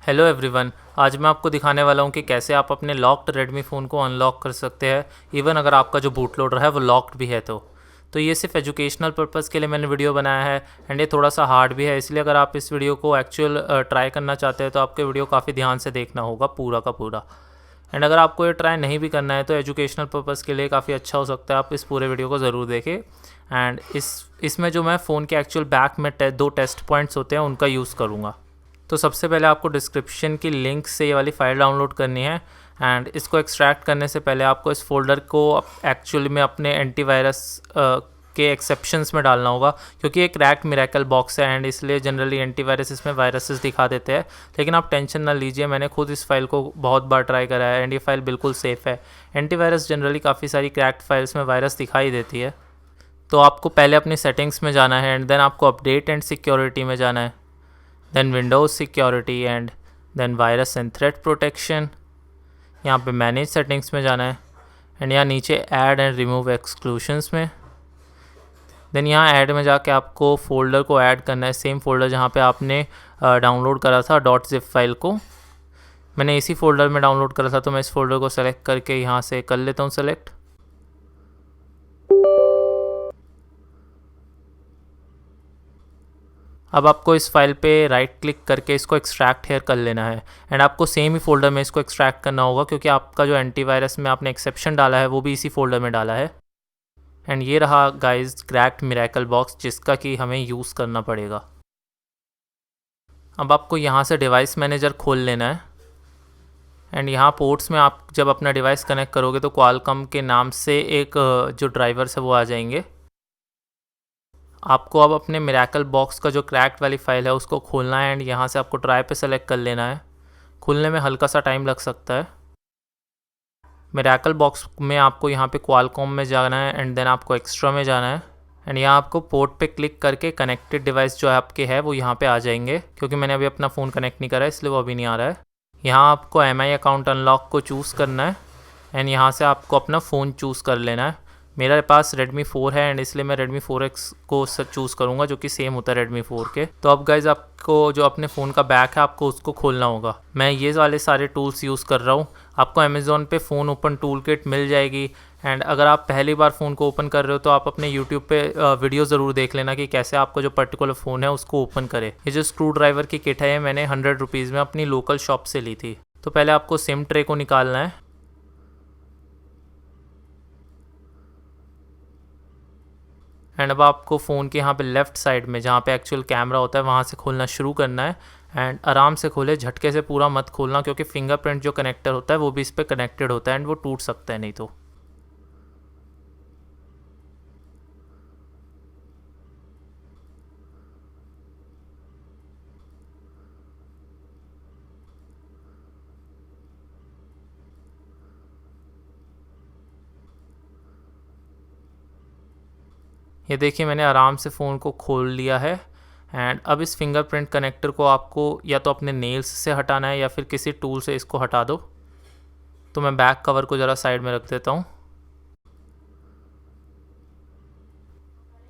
Hello everyone. आज मैं आपको दिखाने वाला हूँ कि कैसे आप अपने लॉक्ड रेडमी फ़ोन को अनलॉक कर सकते हैं, इवन अगर आपका जो बूट लोडर है वो लॉक्ड भी है तो ये सिर्फ एजुकेशनल पर्पज़ के लिए मैंने वीडियो बनाया है एंड ये थोड़ा सा हार्ड भी है, इसलिए अगर आप इस वीडियो को एक्चुअल ट्राई करना चाहते हैं तो आपके वीडियो काफ़ी ध्यान से देखना होगा पूरा का पूरा। एंड अगर आपको ये ट्राई नहीं भी करना है तो एजुकेशनल पर्पज़ के लिए काफ़ी अच्छा हो सकता है, आप इस पूरे वीडियो को ज़रूर देखें। एंड इसमें जो मैं फ़ोन के एक्चुअल बैक में दो टेस्ट पॉइंट्स होते हैं उनका यूज़ करूँगा। तो सबसे पहले आपको डिस्क्रिप्शन की लिंक से ये वाली फ़ाइल डाउनलोड करनी है एंड इसको एक्सट्रैक्ट करने से पहले आपको इस फोल्डर को एक्चुअली में अपने एंटीवायरस के एक्सेप्शंस में डालना होगा, क्योंकि एक क्रैक्ड मिरेकल बॉक्स है एंड इसलिए जनरली एंटीवायरस इसमें वायरसेस दिखा देते हैं। लेकिन आप टेंशन ना लीजिए, मैंने खुद इस फाइल को बहुत बार ट्राई करा है एंड ये फाइल बिल्कुल सेफ़ है। एंटीवायरस जनरली काफ़ी सारी क्रैक्ड फाइल्स में वायरस दिखाई देती है। तो आपको पहले अपनी सेटिंग्स में जाना है एंड देन आपको अपडेट एंड सिक्योरिटी में जाना है, then Windows security and then virus and threat protection. यहाँ पे मैनेज सेटिंग्स में जाना है एंड यहाँ नीचे ऐड एंड रिमूव एक्सक्लूशंस में। देन यहाँ ऐड में जाके आपको फ़ोल्डर को ऐड करना है, सेम फोल्डर जहाँ पे आपने डाउनलोड करा था .zip फाइल को। मैंने इसी फोल्डर में डाउनलोड करा था तो मैं इस फोल्डर को सेलेक्ट करके यहाँ से कर लेता हूँ सेलेक्ट। अब आपको इस फाइल पे राइट क्लिक करके इसको एक्सट्रैक्ट हेयर कर लेना है एंड आपको सेम ही फोल्डर में इसको एक्सट्रैक्ट करना होगा, क्योंकि आपका जो एंटीवायरस में आपने एक्सेप्शन डाला है वो भी इसी फोल्डर में डाला है। एंड ये रहा गाइस क्रैक्ड मिरेकल बॉक्स जिसका कि हमें यूज़ करना पड़ेगा। अब आपको यहाँ से डिवाइस मैनेजर खोल लेना है एंड यहाँ पोर्ट्स में आप जब अपना डिवाइस कनेक्ट करोगे तो क्वालकॉम के नाम से एक जो ड्राइवर्स है वो आ जाएंगे। आपको अब अपने मिरेकल बॉक्स का जो क्रैक्ड वाली फ़ाइल है उसको खोलना है एंड यहाँ से आपको ट्राई पे सेलेक्ट कर लेना है। खुलने में हल्का सा टाइम लग सकता है। मिरेकल बॉक्स में आपको यहाँ पे क्वालकॉम में जाना है एंड देन आपको एक्स्ट्रा में जाना है एंड यहाँ आपको पोर्ट पे क्लिक करके कनेक्टेड डिवाइस जो आपके है वो यहाँ पे आ जाएंगे, क्योंकि मैंने अभी अपना फ़ोन कनेक्ट नहीं करा है इसलिए वो अभी नहीं आ रहा है। यहाँ आपको MI अकाउंट अनलॉक को चूज़ करना है एंड यहाँ से आपको अपना फ़ोन चूज़ कर लेना है। मेरे पास Redmi 4 है एंड इसलिए मैं Redmi 4X को चूज़ करूँगा जो कि सेम होता है Redmi 4 के। तो अब गाइज़ आपको जो अपने फ़ोन का बैक है आपको उसको खोलना होगा। मैं ये वाले सारे टूल्स यूज़ कर रहा हूँ। आपको अमेज़ॉन पे फ़ोन ओपन टूल किट मिल जाएगी एंड अगर आप पहली बार फ़ोन को ओपन कर रहे हो तो आप अपने यूट्यूब पे वीडियो ज़रूर देख लेना कि कैसे आपको जो पर्टिकुलर फ़ोन है उसको ओपन करे। ये जो स्क्रू ड्राइवर की किट है ये मैंने 100 रुपीज़ में अपनी लोकल शॉप से ली थी। तो पहले आपको सिम ट्रे को निकालना है एंड अब आपको फ़ोन के यहाँ पे लेफ़्ट साइड में जहाँ पे एक्चुअल कैमरा होता है वहाँ से खोलना शुरू करना है एंड आराम से खोले, झटके से पूरा मत खोलना, क्योंकि फिंगरप्रिंट जो कनेक्टर होता है वो भी इस पर कनेक्टेड होता है एंड वो टूट सकता है नहीं तो। ये देखिए मैंने आराम से फ़ोन को खोल लिया है एंड अब इस फिंगरप्रिंट कनेक्टर को आपको या तो अपने नेल्स से हटाना है या फिर किसी टूल से इसको हटा दो। तो मैं बैक कवर को ज़रा साइड में रख देता हूँ।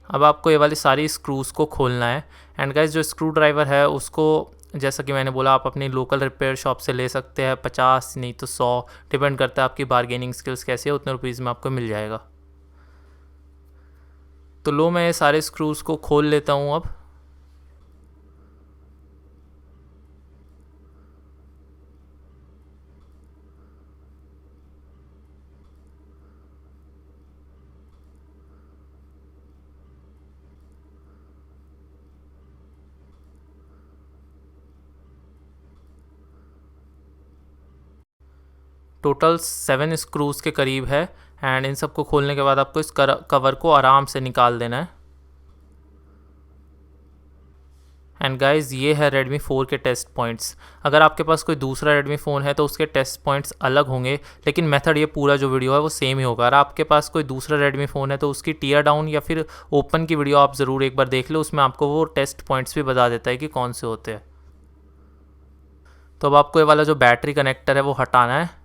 अब आपको ये वाली सारी स्क्रूज़ को खोलना है एंड गाइस जो स्क्रू ड्राइवर है उसको जैसा कि मैंने बोला आप अपनी लोकल रिपेयर शॉप से ले सकते हैं, 50 नहीं तो 100 डिपेंड करता है आपकी बारगेनिंग स्किल्स कैसी है, उतने रुपीज़ में आपको मिल जाएगा। तो लो मैं ये सारे स्क्रूज़ को खोल लेता हूँ अब। टोटल 7 स्क्रूज़ के करीब है एंड इन सबको खोलने के बाद आपको इस कवर को आराम से निकाल देना है। एंड गाइज़ ये है Redmi 4 के टेस्ट पॉइंट्स। अगर आपके पास कोई दूसरा Redmi फ़ोन है तो उसके टेस्ट पॉइंट्स अलग होंगे, लेकिन मेथड ये पूरा जो वीडियो है वो सेम ही होगा। अगर आपके पास कोई दूसरा Redmi फ़ोन है तो उसकी टीयर डाउन या फिर ओपन की वीडियो आप ज़रूर एक बार देख लो, उसमें आपको वो टेस्ट पॉइंट्स भी बता देता है कि कौन से होते हैं। तो अब आपको ये वाला जो बैटरी कनेक्टर है वो हटाना है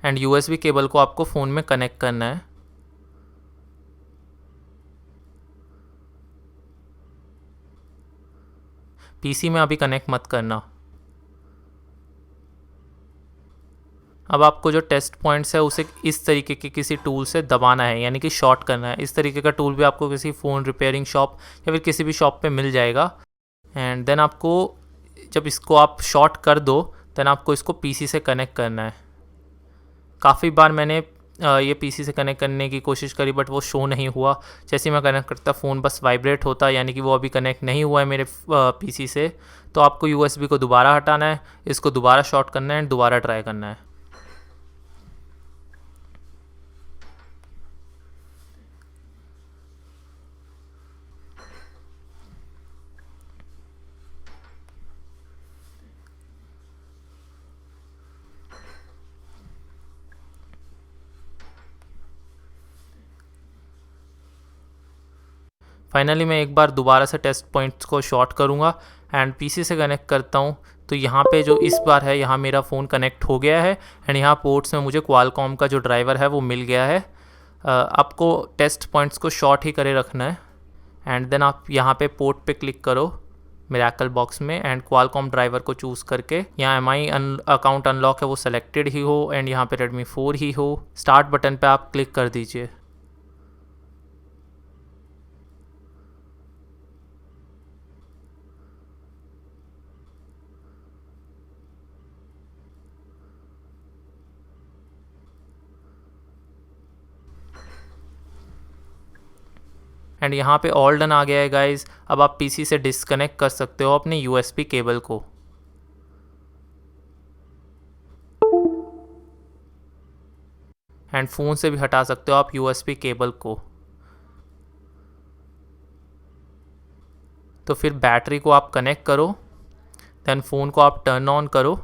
एंड USB केबल को आपको फ़ोन में कनेक्ट करना है। PC में अभी कनेक्ट मत करना। अब आपको जो टेस्ट पॉइंट्स है उसे इस तरीके के किसी टूल से दबाना है, यानी कि शॉर्ट करना है। इस तरीके का टूल भी आपको किसी फ़ोन रिपेयरिंग शॉप या फिर किसी भी शॉप पे मिल जाएगा। एंड देन आपको जब इसको आप शॉर्ट कर दो देन आपको इसको पीसी से कनेक्ट करना है। काफ़ी बार मैंने ये पीसी से कनेक्ट करने की कोशिश करी बट वो शो नहीं हुआ। जैसे ही मैं कनेक्ट करता फ़ोन बस वाइब्रेट होता, यानी कि वो अभी कनेक्ट नहीं हुआ है मेरे पीसी से। तो आपको यूएसबी को दोबारा हटाना है, इसको दोबारा शॉर्ट करना है एंड दोबारा ट्राई करना है। फाइनली मैं एक बार दोबारा से टेस्ट पॉइंट्स को शॉर्ट करूँगा एंड पीसी से कनेक्ट करता हूँ। तो यहाँ पे जो इस बार है यहाँ मेरा फ़ोन कनेक्ट हो गया है एंड यहाँ पोर्ट्स में मुझे क्वालकॉम का जो ड्राइवर है वो मिल गया है। आपको टेस्ट पॉइंट्स को शॉर्ट ही करे रखना है एंड देन आप यहाँ पे पोर्ट पे क्लिक करो मिरेकल बॉक्स में एंड क्वालकॉम ड्राइवर को चूज़ करके यहाँ एमआई अकाउंट अनलॉक है वो सेलेक्टेड ही हो एंड यहाँ पे रेडमी 4 ही हो। स्टार्ट बटन पे आप क्लिक कर दीजिए। एंड यहाँ पे ऑल डन आ गया है गाइज। अब आप पीसी से डिस्कनेक्ट कर सकते हो अपने यूएसबी केबल को। एंड फ़ोन से भी हटा सकते हो आप यूएसबी केबल को। तो फिर बैटरी को आप कनेक्ट करो, देन फ़ोन को आप टर्न ऑन करो।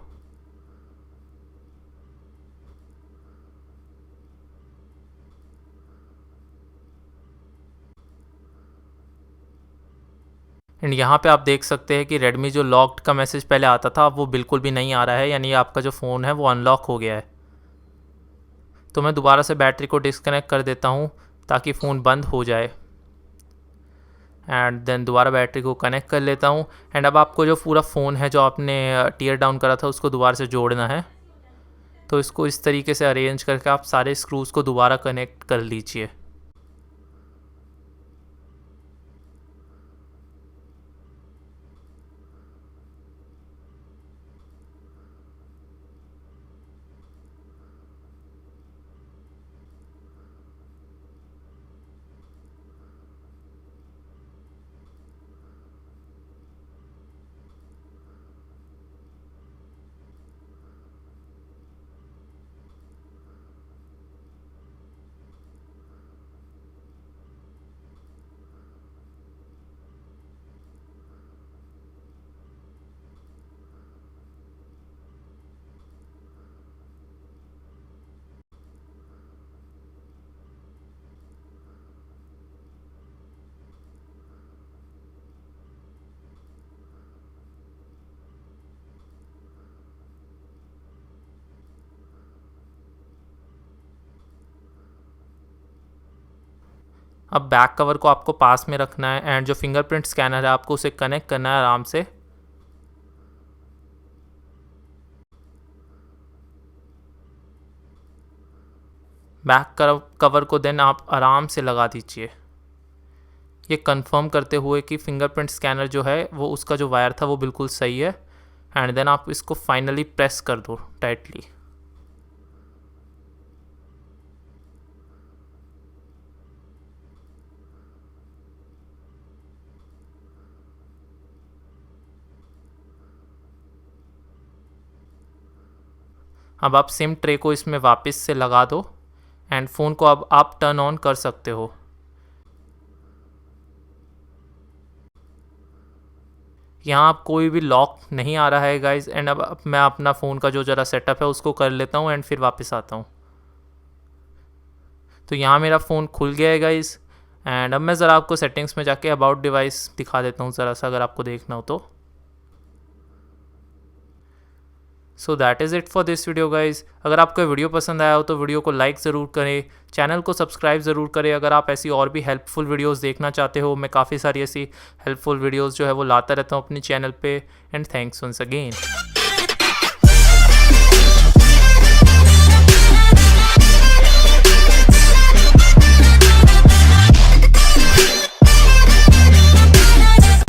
एंड यहाँ पे आप देख सकते हैं कि रेडमी जो लॉक्ड का मैसेज पहले आता था अब वो बिल्कुल भी नहीं आ रहा है, यानी आपका जो फ़ोन है वो अनलॉक हो गया है। तो मैं दोबारा से बैटरी को डिस्कनेक्ट कर देता हूँ ताकि फ़ोन बंद हो जाए एंड देन दोबारा बैटरी को कनेक्ट कर लेता हूँ। एंड अब आपको जो पूरा फ़ोन है जो आपने टीयर डाउन करा था उसको दोबारा से जोड़ना है। तो इसको इस तरीके से अरेंज करके आप सारे स्क्रूज़ को दोबारा कनेक्ट कर लीजिए। अब बैक कवर को आपको पास में रखना है एंड जो फिंगरप्रिंट स्कैनर है आपको उसे कनेक्ट करना है आराम से। बैक कवर को देन आप आराम से लगा दीजिए, ये कंफर्म करते हुए कि फिंगरप्रिंट स्कैनर जो है वो उसका जो वायर था वो बिल्कुल सही है। एंड देन आप इसको फाइनली प्रेस कर दो टाइटली। अब आप सिम ट्रे को इसमें वापस से लगा दो एंड फ़ोन को अब आप टर्न ऑन कर सकते हो। यहाँ आप कोई भी लॉक नहीं आ रहा है गाइज। एंड अब मैं अपना फ़ोन का जो ज़रा सेटअप है उसको कर लेता हूँ एंड फिर वापस आता हूँ। तो यहाँ मेरा फ़ोन खुल गया है गाइज। एंड अब मैं ज़रा आपको सेटिंग्स में जाके अबाउट डिवाइस दिखा देता हूँ ज़रा सा, अगर आपको देखना हो तो। So that is it for this video guys. अगर आपको वीडियो पसंद आया हो तो वीडियो को लाइक ज़रूर करें, चैनल को सब्सक्राइब ज़रूर करें। अगर आप ऐसी और भी हेल्पफुल वीडियोस देखना चाहते हो, मैं काफ़ी सारी ऐसी हेल्पफुल वीडियोस जो है वो लाता रहता हूँ अपनी चैनल पे। And thanks once again.